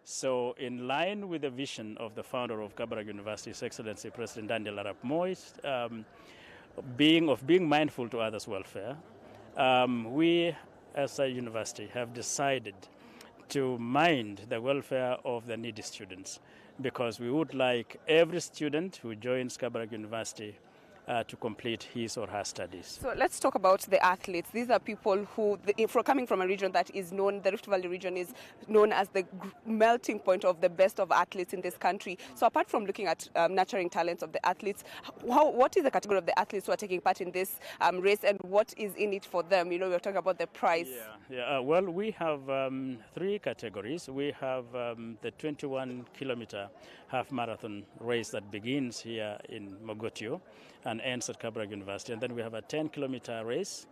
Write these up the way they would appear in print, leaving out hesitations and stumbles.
So in line with the vision of the founder of Kabarak University, His Excellency President Daniel Arap Moi, being mindful to others' welfare, we as a university have decided to mind the welfare of the needy students, because we would like every student who joins Kabarak University to complete his or her studies. So let's talk about the athletes. These are people who, coming from a region that is known, the Rift Valley region is known as the melting point of the best of athletes in this country. So apart from looking at nurturing talents of the athletes, what is the category of the athletes who are taking part in this race, and what is in it for them? You know, we're talking about the prize. Well, we have 3 categories. We have the 21-kilometer half marathon race that begins here in Mogotio and ends at Kabarak University. And then we have a 10-kilometer race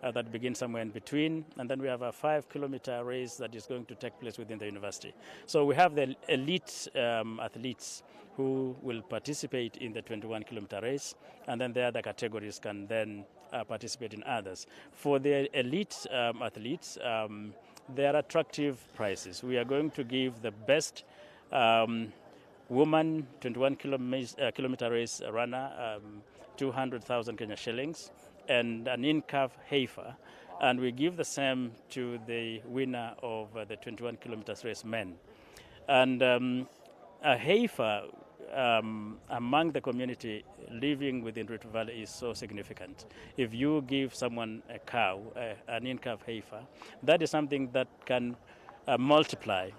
that begins somewhere in between. And then we have a 5-kilometer race that is going to take place within the university. So we have the elite athletes who will participate in the 21-kilometer race. And then the other categories can then participate in others. For the elite athletes, there are attractive prizes. We are going to give the best woman 21-kilometer race runner 200,000 Kenya shillings and an in-calf heifer, and we give the same to the winner of the 21 kilometers race men. And a heifer among the community living within Rift Valley is so significant. If you give someone a cow, an in-calf heifer, that is something that can multiply,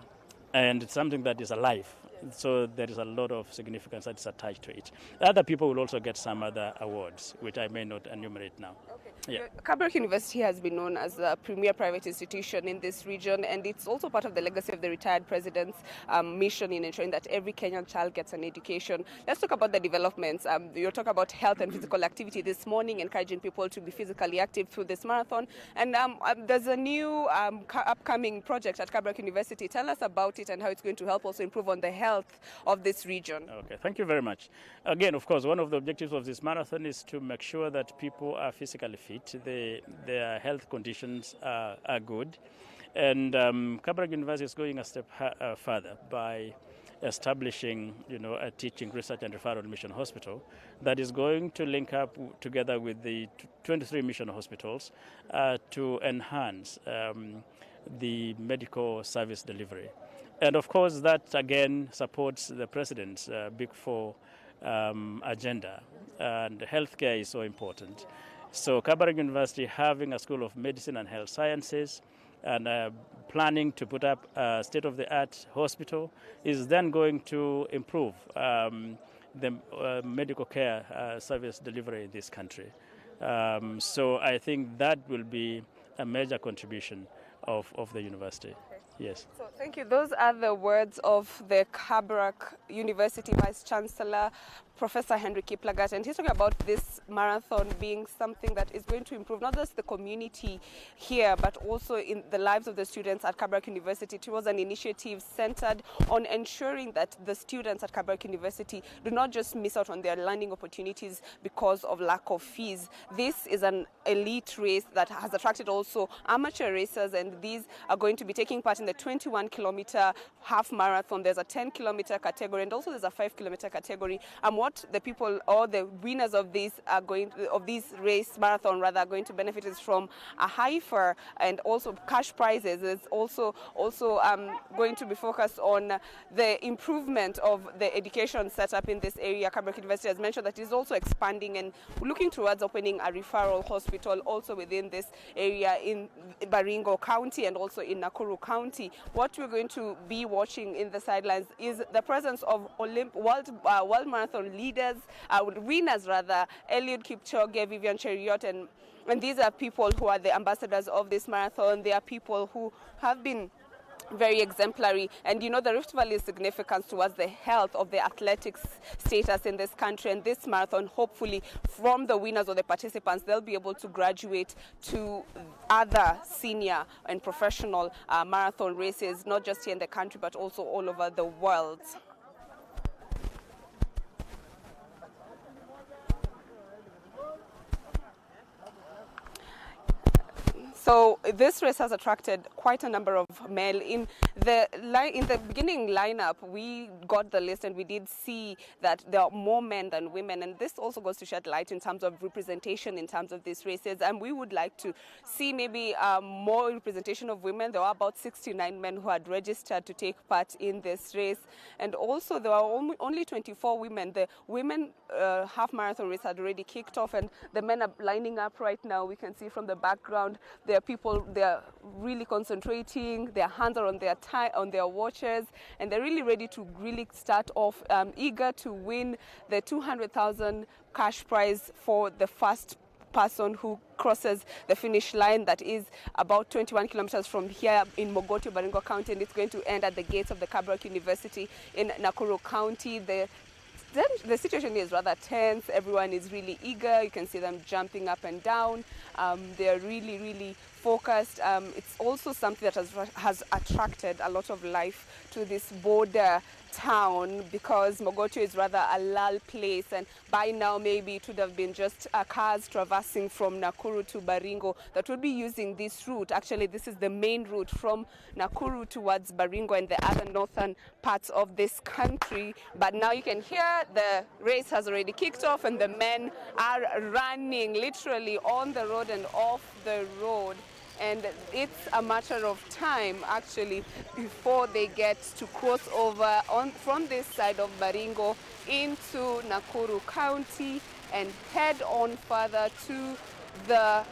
and it's something that is alive. So there is a lot of significance that is attached to it. Other people will also get some other awards, which I may not enumerate now. Okay. Yeah. Kabarak University has been known as a premier private institution in this region, and it's also part of the legacy of the retired president's mission in ensuring that every Kenyan child gets an education. Let's talk about the developments. You're talking about health and physical activity this morning, encouraging people to be physically active through this marathon. And there's a new upcoming project at Kabarak University. Tell us about it and how it's going to help also improve on the health of this region. Okay, thank you very much. Again, of course, one of the objectives of this marathon is to make sure that people are physically fit, their health conditions are good. And Kabarak University is going a step further by establishing, a teaching, research and referral mission hospital that is going to link up together with the 23 mission hospitals to enhance the medical service delivery. And of course, that again supports the president's Big Four agenda, and healthcare is so important. So Kabarak University, having a School of Medicine and Health Sciences and planning to put up a state-of-the-art hospital, is then going to improve the medical care service delivery in this country. So I think that will be a major contribution of the university. Yes. So thank you. Those are the words of the Kabarak University Vice Chancellor, Professor Henry Kiplagat, and he's talking about this marathon being something that is going to improve not just the community here, but also in the lives of the students at Kabarak University. It was an initiative centered on ensuring that the students at Kabarak University do not just miss out on their learning opportunities because of lack of fees. This is an elite race that has attracted also amateur racers, and these are going to be taking part in the 21-kilometer half marathon. There's a 10-kilometer category, and also there's a 5-kilometer category. What the people or the winners of this race marathon are going to benefit is from a heifer and also cash prizes. It's also going to be focused on the improvement of the education setup in this area. Kabarak University has mentioned that it is also expanding and looking towards opening a referral hospital also within this area in Baringo County and also in Nakuru County. What we're going to be watching in the sidelines is the presence of World Marathon leaders, winners rather, Eliud Kipchoge, Vivian Cheruiyot, and these are people who are the ambassadors of this marathon. They are people who have been very exemplary, and the Rift Valley's significance towards the health of the athletics status in this country. And this marathon, hopefully from the winners or the participants, they'll be able to graduate to other senior and professional marathon races, not just here in the country but also all over the world. So So this race has attracted quite a number of male. In the beginning lineup, we got the list and we did see that there are more men than women, and this also goes to shed light in terms of representation in terms of these races. And we would like to see maybe more representation of women. There were about 69 men who had registered to take part in this race, and also there are only 24 women. The women half marathon race had already kicked off, and the men are lining up right now. We can see from the background there are people, they're really concentrating, their hands are on their watches, and they're really ready to really start off, eager to win the 200,000 cash prize for the first person who crosses the finish line. That is about 21 kilometers from here in Mogotio, Baringo County, and it's going to end at the gates of the Kabarak University in Nakuru County. The situation is rather tense. Everyone is really eager. You can see them jumping up and down. They're really, really focused. It's also something that has attracted a lot of life to this border town, because Mogotio is rather a lull place, and by now maybe it would have been just cars traversing from Nakuru to Baringo that would be using this route. Actually, this is the main route from Nakuru towards Baringo and the other northern parts of this country. But now you can hear the race has already kicked off, and the men are running literally on the road and off the road. And it's a matter of time, actually, before they get to cross over from this side of Baringo into Nakuru County and head on further to the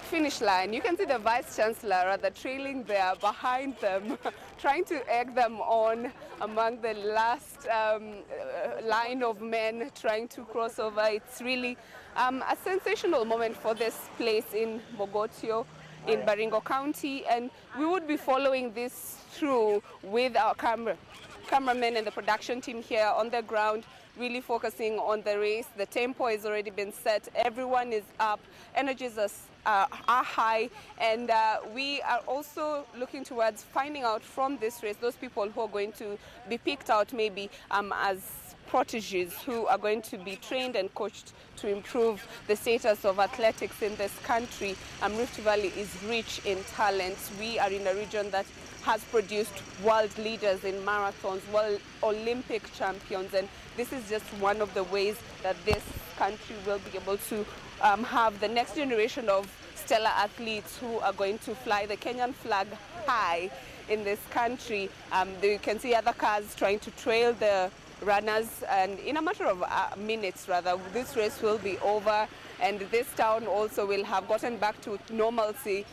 finish line. You can see the Vice Chancellor rather trailing there behind them, trying to egg them on among the last line of men trying to cross over. It's really a sensational moment for this place in Mogotio, in Baringo County, and we would be following this through with our cameramen and the production team here on the ground, really focusing on the race. The tempo has already been set. Everyone is up. Energies are high, and we are also looking towards finding out from this race those people who are going to be picked out maybe as proteges who are going to be trained and coached to improve the status of athletics in this country. Rift Valley is rich in talent. We are in a region that has produced world leaders in marathons, world Olympic champions, and this is just one of the ways that this country will be able to have the next generation of stellar athletes who are going to fly the Kenyan flag high in this country. You can see other cars trying to trail the runners, and in a matter of minutes rather, this race will be over, and this town also will have gotten back to normalcy,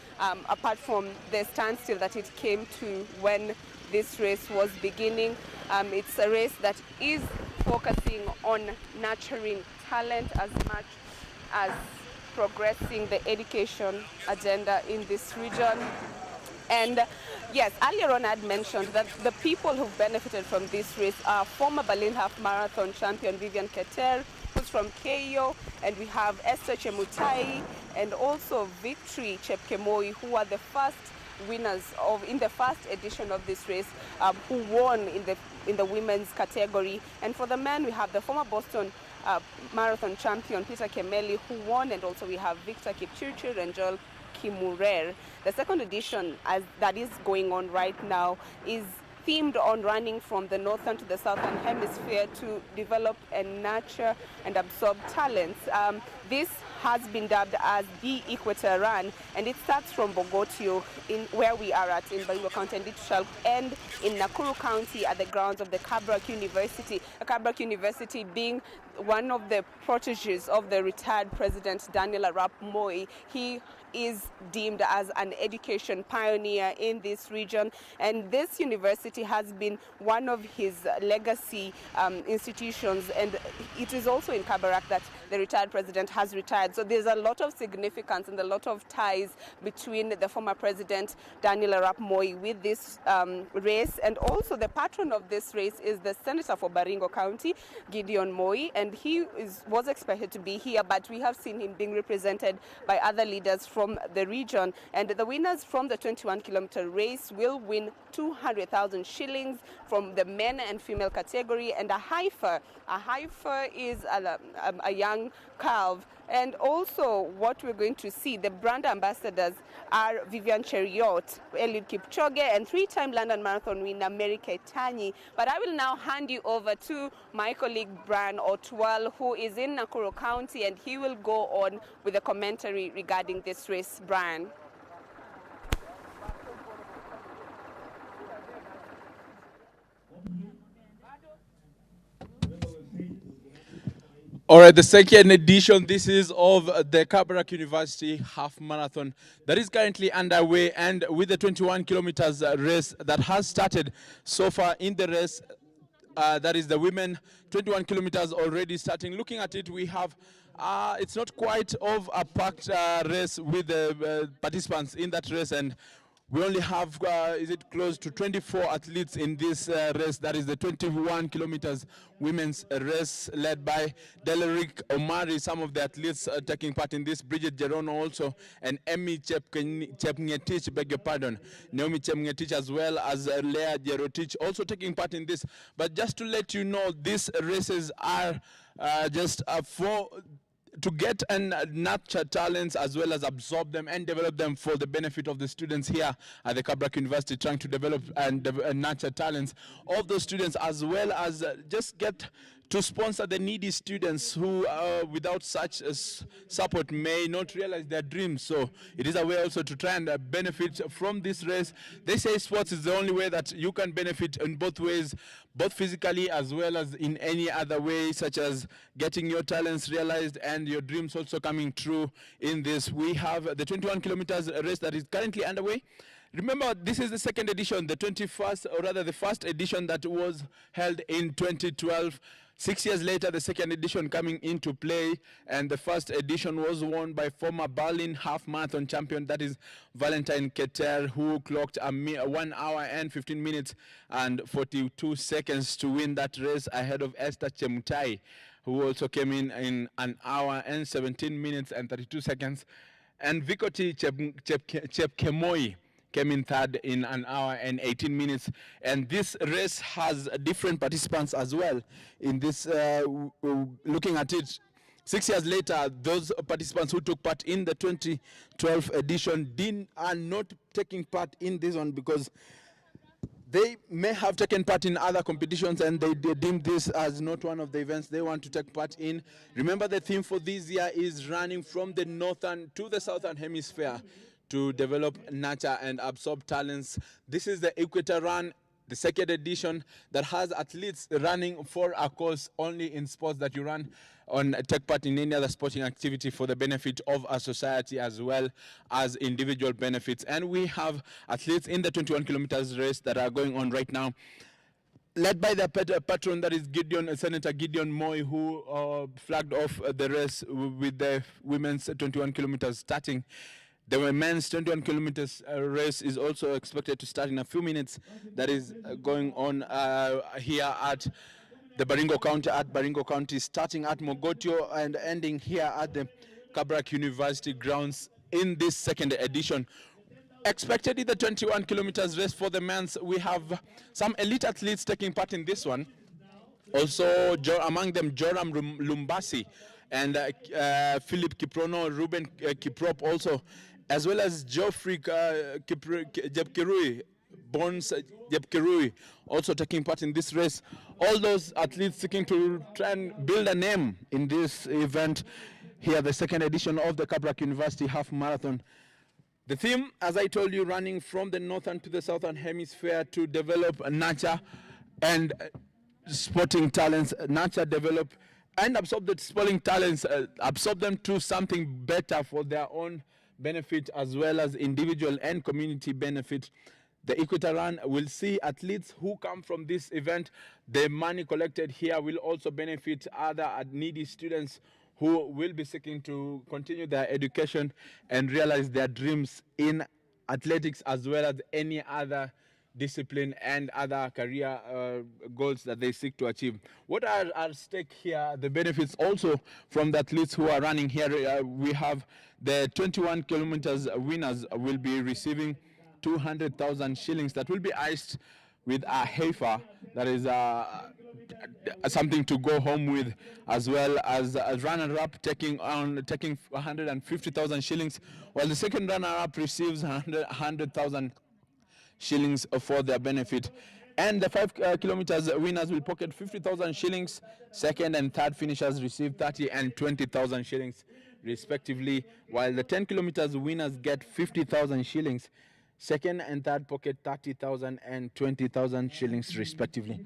apart from the standstill that it came to when this race was beginning. It's a race that is focusing on nurturing talent as much as progressing the education agenda in this region. And yes, earlier on I had mentioned that the people who've benefited from this race are former Berlin Half Marathon champion Vivian Keter, who's from Keio, and we have Esther Chemutai and also Victory Chepkemoi, who are the first winners in the first edition of this race, who won in the women's category. And for the men, we have the former Boston Marathon champion Peter Kemeli, who won, and also we have Victor Kipchirchir and Joel Kimurer. The second edition that is going on right now is themed on running from the northern to the southern hemisphere to develop and nurture and absorb talents. This has been dubbed as the Equator Run, and it starts from Mogotio, where we are at in Baringo County, and it shall end in Nakuru County at the grounds of the Kabarak University. Kabarak University being one of the proteges of the retired President Daniel Arap Moi. He is deemed as an education pioneer in this region, and this university has been one of his legacy institutions, and it is also in Kabarak that the retired president has retired. So there's a lot of significance and a lot of ties between the former president Daniel Arap Moi with this race, and also the patron of this race is the senator for Baringo County, Gideon Moi, and he was expected to be here, but we have seen him being represented by other leaders from the region. And the winners from the 21-kilometer race will win 200,000 shillings from the men and female category, and a heifer. A heifer is a young young calf. And also what we're going to see, the brand ambassadors are Vivian Cheriot, Eliud Kipchoge, and 3-time London Marathon winner Mary Ketanyi. But I will now hand you over to my colleague Brian Otwal, who is in Nakuru County, and he will go on with a commentary regarding this race. Brian. All right, the second edition, this is of the Kabarak University Half Marathon that is currently underway, and with the 21 kilometers race that has started so far in the race, that is the women, 21 kilometers already starting. Looking at it, we have, it's not quite of a packed race with the participants in that race, and we only have, is it close to 24 athletes in this race. That is the 21 kilometers women's race led by Delaric Omari. Some of the athletes taking part in this, Bridget Gerono also, and Emmy Chepngetich, beg your pardon, Naomi Chepngetich, as well as Leah Jerotich also taking part in this. But just to let you know, these races are just for to get and nurture talents as well as absorb them and develop them for the benefit of the students here at the Kabarak University, trying to develop and nurture talents of those students, as well as just get to sponsor the needy students who without such support may not realize their dreams. So it is a way also to try and benefit from this race. They say sports is the only way that you can benefit in both ways, both physically as well as in any other way, such as getting your talents realized and your dreams also coming true in this. We have the 21 kilometers race that is currently underway. Remember, this is the second edition, the 21st, or rather the first edition that was held in 2012. 6 years later, the second edition coming into play, and the first edition was won by former Berlin half marathon champion, that is Valentine Keter, who clocked 1 hour and 15 minutes and 42 seconds to win that race ahead of Esther Chemutai, who also came in 1 hour and 17 minutes and 32 seconds. And Vikoti Chepkemoi came in third in 1 hour and 18 minutes. And this race has different participants as well. In this, looking at it, 6 years later, those participants who took part in the 2012 edition are not taking part in this one because they may have taken part in other competitions and they deem this as not one of the events they want to take part in. Remember, the theme for this year is running from the northern to the southern hemisphere to develop, nurture, and absorb talents. This is the Equator Run, the second edition, that has athletes running for a cause only in sports that you run on, take part in any other sporting activity for the benefit of a society as well as individual benefits. And we have athletes in the 21 kilometers race that are going on right now, led by the patron, that is Senator Gideon Moi, who flagged off the race with the women's 21 kilometers starting. The men's 21 kilometers race is also expected to start in a few minutes. That is going on here at the Baringo County, starting at Mogotio and ending here at the Kabarak University grounds in this second edition. Expected in the 21 kilometers race for the men's, we have some elite athletes taking part in this one. Also, among them, Joram Lumbasi and Philip Kiprono, Ruben Kiprop also, as well as Geoffrey Jepkirui, Bones Jepkirui, also taking part in this race. All those athletes seeking to try and build a name in this event here, the second edition of the Kabarak University Half Marathon. The theme, as I told you, running from the northern to the southern hemisphere to develop, nurture, and sporting talents, nurture, develop, and absorb the sporting talents, absorb them to something better for their own benefit as well as individual and community benefit. The Equator Run will see athletes who come from this event. The money collected here will also benefit other needy students who will be seeking to continue their education and realize their dreams in athletics as well as any other discipline and other career goals that they seek to achieve. What are at stake here? The benefits also from the athletes who are running here. We have the 21 kilometers winners will be receiving 200,000 shillings that will be iced with a heifer that is something to go home with, as well as a runner-up taking 150,000 shillings, while the second runner-up receives 100,000 shillings for their benefit. And the 5 kilometers winners will pocket 50,000 shillings. Second and third finishers receive 30 and 20,000 shillings respectively, while the 10 kilometers winners get 50,000 shillings. Second and third pocket 30,000 and 20,000 shillings respectively.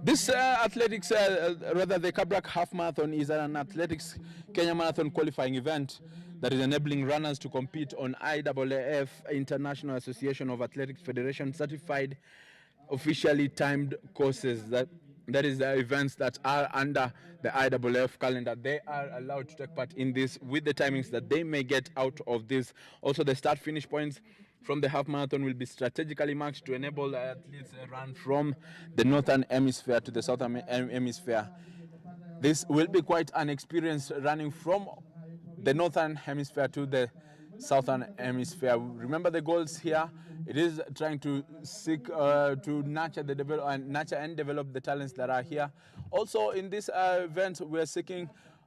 This athletics, rather the Kabarak Half Marathon, is an athletics Kenya Marathon qualifying event that is enabling runners to compete on IAAF, International Association of Athletics Federation certified officially timed courses. That is the events that are under the IAAF calendar. They are allowed to take part in this with the timings that they may get out of this. Also, the start finish points from the half marathon will be strategically marked to enable athletes run from the northern hemisphere to the southern hemisphere. This will be quite an experience running from the northern hemisphere to the southern hemisphere. Remember the goals here. It is trying to seek to nurture and develop the talents that are here. Also in this event,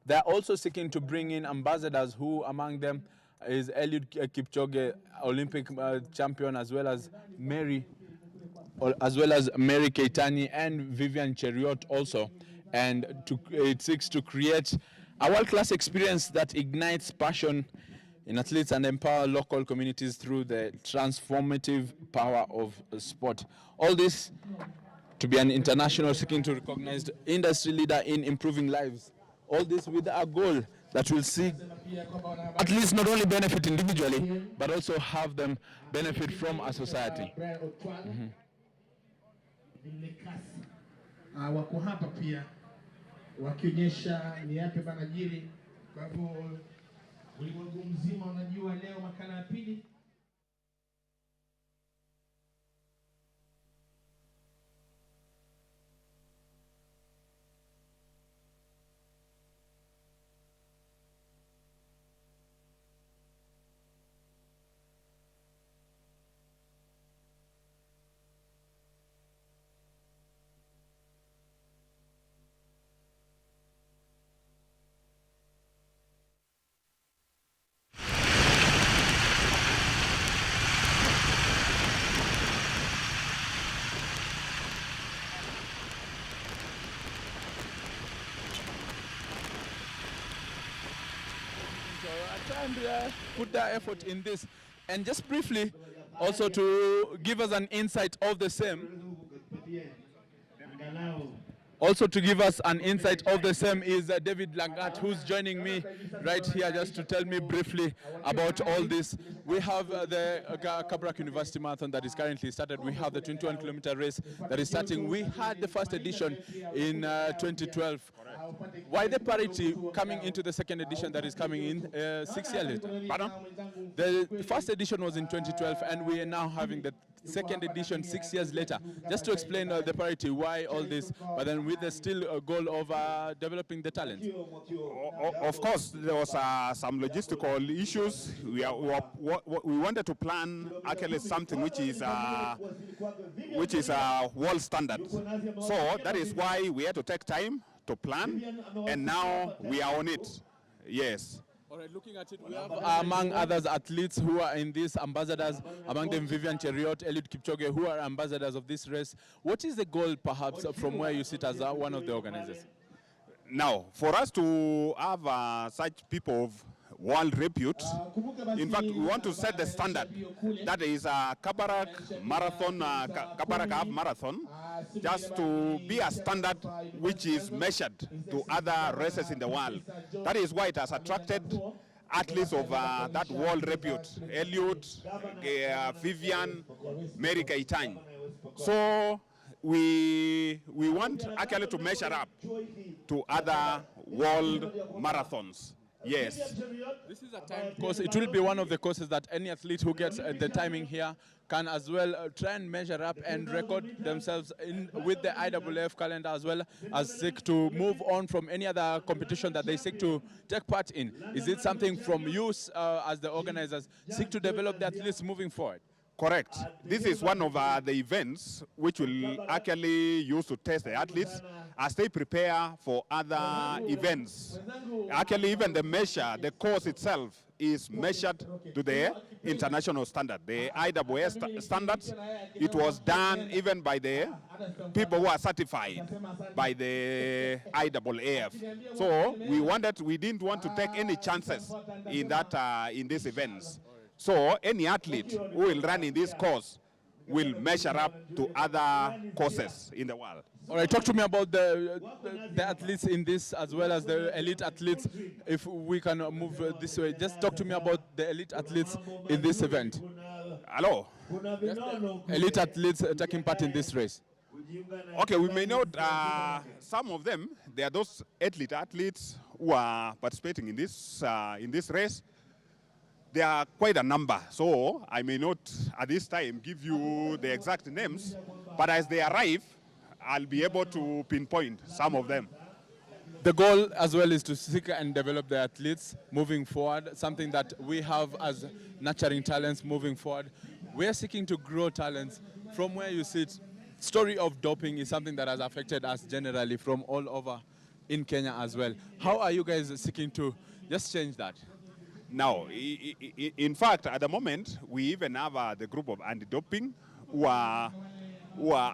they're also seeking to bring in ambassadors, who among them is Eliud Kipchoge, Olympic champion, as well as Mary Keitany and Vivian Cheriot also. And it seeks to create a world-class experience that ignites passion in athletes and empower local communities through the transformative power of sport. All this to be an international seeking to recognize industry leader in improving lives. All this with a goal that will see at least not only benefit individually, but also have them benefit from a society. Wako hapa pia wakionyesha ni yapi banajiri. Kwa hivyo ulimwengu mzima unajua leo makala ya pili. And put their effort in this. And just briefly, also to give us an insight of the same. Also to give us an insight of the same is David Langat, who's joining me right here just to tell me briefly about all this. We have the Kabarak University Marathon that is currently started. We have the 21-kilometer race that is starting. We had the first edition in 2012. Why the parity coming into the second edition that is coming in 6 years later? Pardon? The first edition was in 2012, and we are now having the second edition 6 years later. Just to explain the parity, why all this, but then with the still goal of developing the talent. Of course, there was some logistical issues. We wanted to plan actually something which is world standard. So that is why we had to take time to plan, and now we are on it. Yes. All right, looking at it, we have among others athletes who are in these ambassadors, among them Vivian Cheriot, Eliud Kipchoge, who are ambassadors of this race. What is the goal, perhaps, from where you sit as one of the organizers? Now, for us to have such people of world repute, in fact, we want to set the standard. That is a Kabarak marathon, Kabarak half marathon, just to be a standard which is measured to other races in the world. That is why it has attracted athletes of that world repute, Eliud, Vivian, Mary Keitany. So we want actually to measure up to other world marathons. Yes. This is a time course. It will be one of the courses that any athlete who gets the timing here can as well try and measure up and record themselves in with the IAAF calendar, as well as seek to move on from any other competition that they seek to take part in. Is it something from you as the organizers seek to develop the athletes moving forward? Correct. This is one of the events which will actually use to test the athletes as they prepare for other events. Actually, even the measure, the course itself is measured to the international standard, the IAAS standards. It was done even by the people who are certified by the IAAF. So we didn't want to take any chances in that in these events. So any athlete who will run in this course will measure up to other courses in the world. All right, talk to me about the athletes in this as well as the elite athletes. If we can move this way, just talk to me about the elite athletes in this event. Hello. Elite athletes taking part in this race. Okay, we may note some of them. They are those elite athletes who are participating in this race. There are quite a number, so I may not at this time give you the exact names, but as they arrive, I'll be able to pinpoint some of them. The goal as well is to seek and develop the athletes moving forward, something that we have as nurturing talents moving forward. We're seeking to grow talents. From where you sit, story of doping is something that has affected us generally from all over in Kenya as well. How are you guys seeking to just change that? Now, in fact, at the moment, we even have the group of anti-doping who are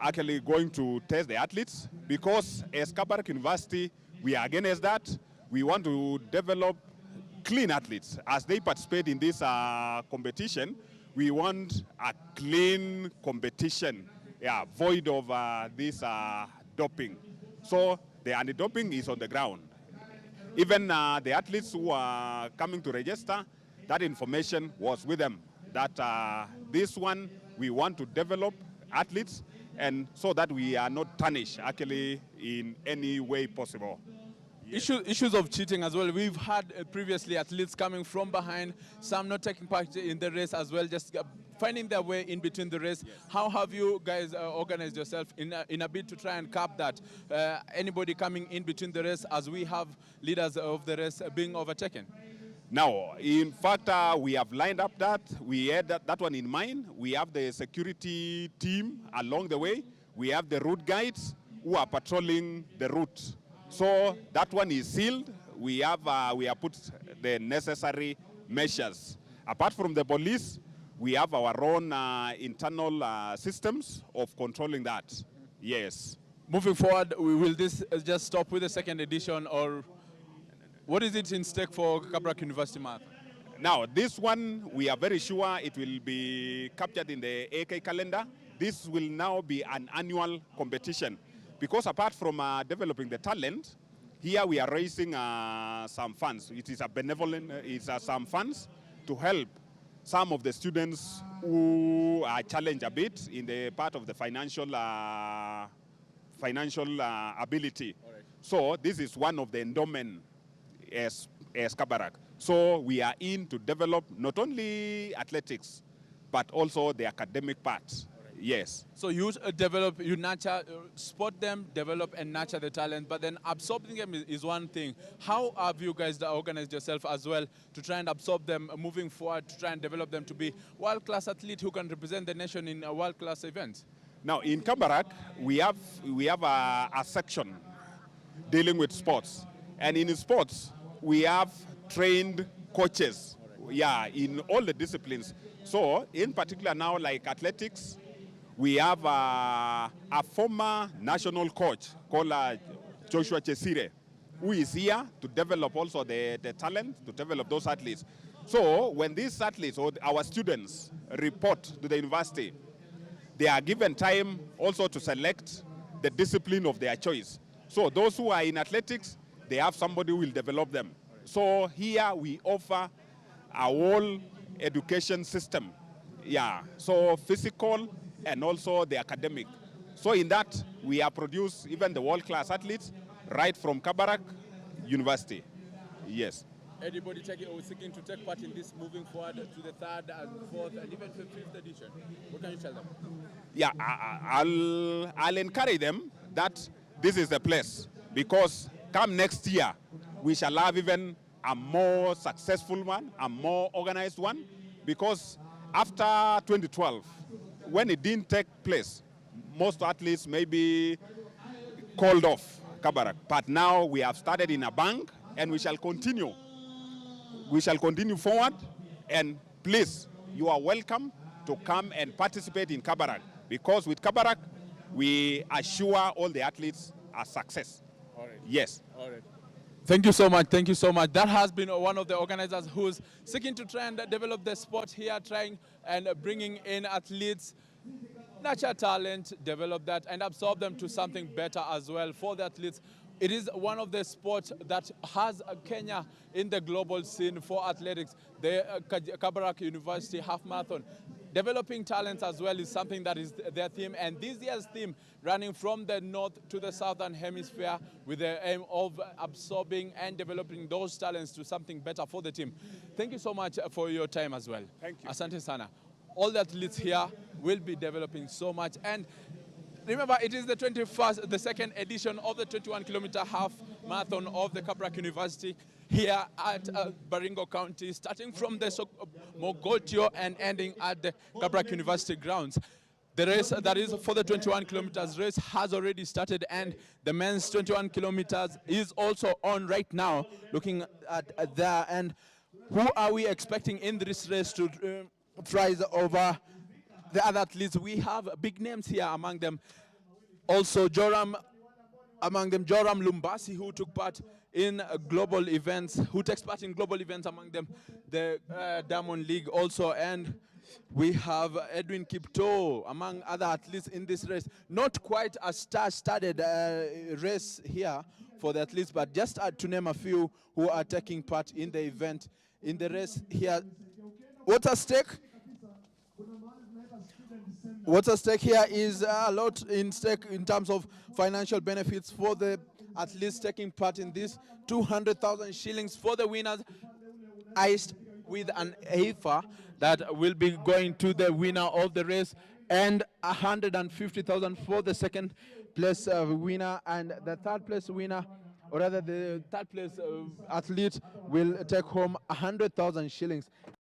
actually going to test the athletes, because as Kabarak University, we are against that. We want to develop clean athletes. As they participate in this competition, we want a clean competition, void of this doping. So the anti-doping is on the ground. Even the athletes who are coming to register, that information was with them. That this one, we want to develop athletes, and so that we are not tarnished actually in any way possible. Issues of cheating as well. We've had previously athletes coming from behind, some not taking part in the race as well, just finding their way in between the race. Yes. How have you guys organized yourself in a bid to try and cap that? Anybody coming in between the race, as we have leaders of the race being overtaken? Now, in fact, we have lined up that. We had that one in mind. We have the security team along the way. We have the route guides who are patrolling the route. So that one is sealed. We have put the necessary measures. Apart from the police, we have our own internal systems of controlling that. Yes. Moving forward, will this just stop with the second edition, or what is it in stake for Kabarak University Marathon? Now, this one, we are very sure it will be captured in the AK calendar. This will now be an annual competition. Because apart from developing the talent, here we are raising some funds. It is a benevolent, some funds to help some of the students who are challenged a bit in the part of the financial ability. Right. So this is one of the endowment as Kabarak. So we are in to develop not only athletics, but also the academic part. Yes. So you develop, you nurture, spot them, develop and nurture the talent, but then absorbing them is one thing. How have you guys organized yourself as well to try and absorb them moving forward, to try and develop them to be world-class athletes who can represent the nation in a world-class events? Now in Kabarak, we have a section dealing with sports. And in sports, we have trained coaches, in all the disciplines. So in particular now, like athletics, we have a former national coach called Joshua Chesire, who is here to develop also the talent, to develop those athletes. So when these athletes or our students report to the university, they are given time also to select the discipline of their choice. So those who are in athletics, they have somebody who will develop them. So here we offer a whole education system. So physical, and also the academic. So in that, we have produced even the world-class athletes right from Kabarak University. Yes. Anybody seeking to take part in this moving forward to the third and fourth and even fifth edition? What can you tell them? Yeah, I'll encourage them that this is the place, because come next year, we shall have even a more successful one, a more organized one, because after 2012, when it didn't take place, most athletes maybe called off Kabarak. But now we have started in a bank, and we shall continue. We shall continue forward, and please, you are welcome to come and participate in Kabarak, because with Kabarak, we assure all the athletes a success. All right. Yes. All right. Thank you so much. Thank you so much. That has been one of the organizers who's seeking to try and develop the sport here, trying and bringing in athletes, nurture talent, develop that, and absorb them to something better as well for the athletes. It is one of the sports that has Kenya in the global scene for athletics. The Kabarak University Half Marathon. Developing talents as well is something that is their theme, and this year's theme running from the north to the southern hemisphere with the aim of absorbing and developing those talents to something better for the team. Thank you so much for your time as well. Thank you. Asante sana. All the athletes here will be developing so much, and remember, it is the second edition of the 21-kilometer half marathon of the Kabarak University here at Baringo County, starting from the Mogotio and ending at the Kabarak University grounds. The race that is for the 21 kilometers race has already started, and the men's 21 kilometers is also on right now, looking at there. And who are we expecting in this race to rise over the other athletes? We have big names here among them. Also among them Joram Lumbasi, who took part in global events, who takes part in global events, among them the Diamond League also. And we have Edwin Kipto, among other athletes in this race. Not quite a star-studded race here for the athletes, but just to name a few who are taking part in the event, in the race here. What's at stake? What's at stake here is a lot in stake in terms of financial benefits for the athletes taking part in this. 200,000 shillings for the winners, iced with an AFA that will be going to the winner of the race, and 150,000 for the second place winner, and the third place winner, or rather the third place athlete, will take home 100,000 shillings.